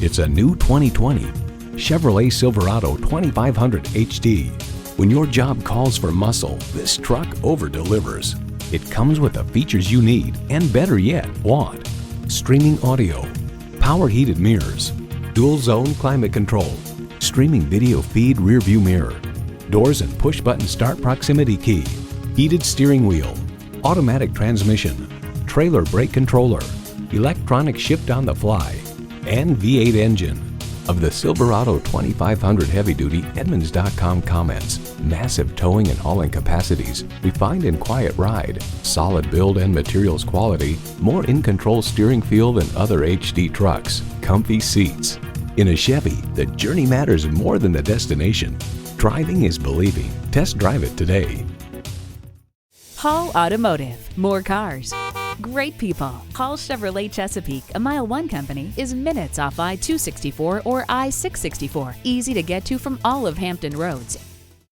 It's a new 2020 Chevrolet Silverado 2500HD. When your job calls for muscle, this truck over-delivers. It comes with the features you need, and better yet, want. Streaming audio, power heated mirrors, dual zone climate control, streaming video feed rear view mirror, doors and push button start proximity key, heated steering wheel, automatic transmission, trailer brake controller, electronic shift on the fly, and V8 engine. Of the Silverado 2500 Heavy Duty, Edmunds.com comments, massive towing and hauling capacities, refined and quiet ride, solid build and materials quality, more in-control steering feel than other HD trucks, comfy seats. In a Chevy, the journey matters more than the destination. Driving is believing. Test drive it today. Hall Automotive. More cars. Great people. Hall Chevrolet Chesapeake, a MileOne company, is minutes off I-264 or I-664. Easy to get to from all of Hampton roads